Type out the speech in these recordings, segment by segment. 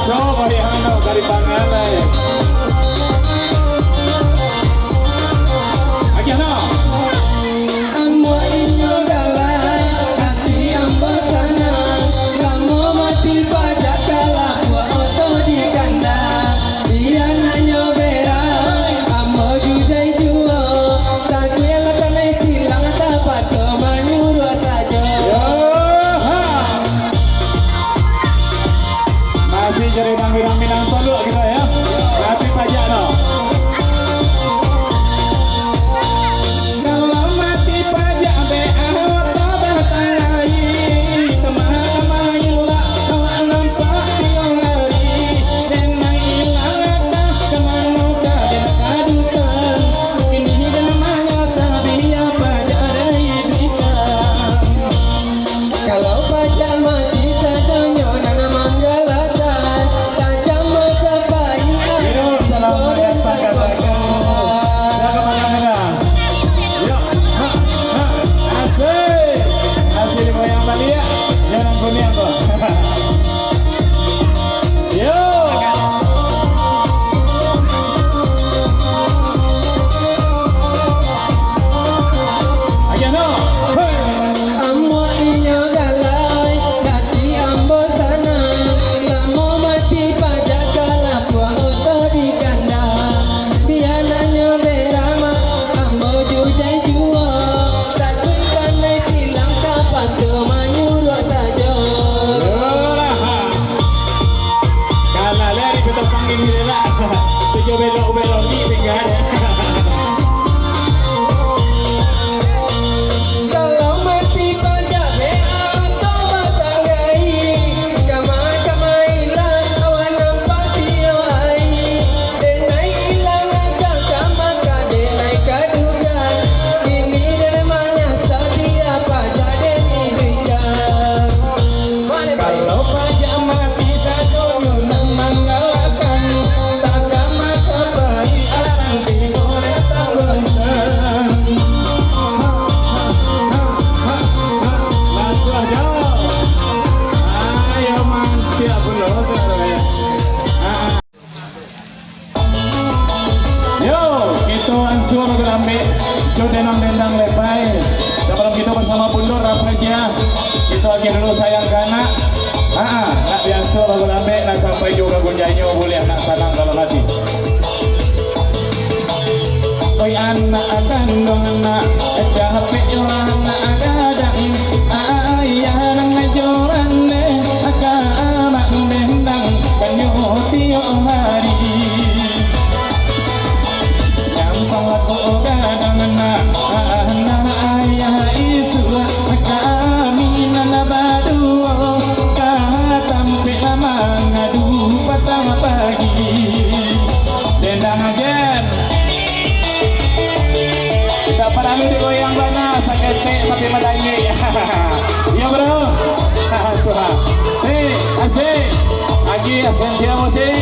So bayano dari pangalan. Agiano. Amo inyo galay, hati ambo sana. Kamu mati pajak kalah, gua oto di kandang. Dia nanyo berai, amo jujai juo. Tak kela tanai tilang tapas semanyuruh saja. Masih cari rami-rami nonton dulu kita ya. Tapi pajak no. Kalau mati pajak be auto batalai. Kemana yula awak nampak tiang hari. Dena ilang ata kemana kaden kadukan. Kini namanya sabia pajak dari duikan. Kalau pajak mati sadonyo nana manggalakan. Tajam mata pahia, digoreng terbakar. Asik goyang Bali ya, jangan kuning kok. Yo. Agiano. Amo inyo galay, hati ambo sana. Kamu mati pajak kalah, gua oto di kandang. Biananyo berama, ambo jujai juo. Tapi kanai tilang tapas semanyuruh saja. Karena dari kita panggil ini lah. Tujuh belok ni tinggal. Kalau mati pajak be auto batalai. Kama ilang awan nampak tiap hari. Denai ilang agak kama denai kadugan. Ini namanya sadia pajak den idukan. Kalau pajak mati satu nang manggalakan. Takkan mata bayi arang digoreng tawanan. Masuk aja. Ayo mati aku loh saya. Yo, kita ansur ambil jodenang dendang lepai. Sebelum kita bersama Bundur Rafflesia, kita lagi dulu sayang kanak. Nak biasa lagu lambe, nak sampai juga gunjanya boleh nak sanang kalau hati. Oi anak kandung nak capek lah nak gadang. Ayah nang ngajoran deh, anak dendang kanyo tiap hari. Nyampang aku gadang nak ayah isu kami nana badu. Sampai lama ngadu petang pagi. Dendang ajen. Tidak pernah digoyang banyak sakete tapi medangi. Iya bro. Tuhan. Si, asik. Lagi asensia musik.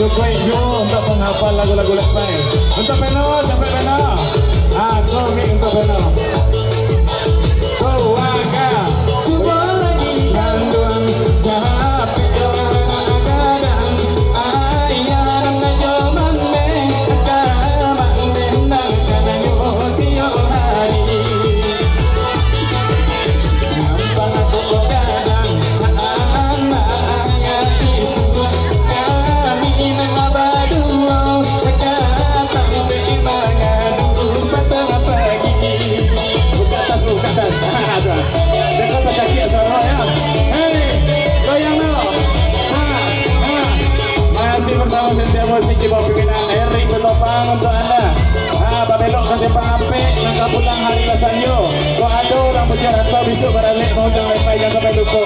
Cukup hijau untuk menghafal lagu-lagu lepai. Untuk peno, sampai peno. Komik untuk peno. Keluarga. Coba lagi kandung capek kadang. Ayah nang joman deh, kaman dendang kana yo tiap hari. belok kasi pangapi nagkapulang hari lasanyo. Kung ano orang berjalan to bisok baralik mau jangan lepay jangan sampai lupa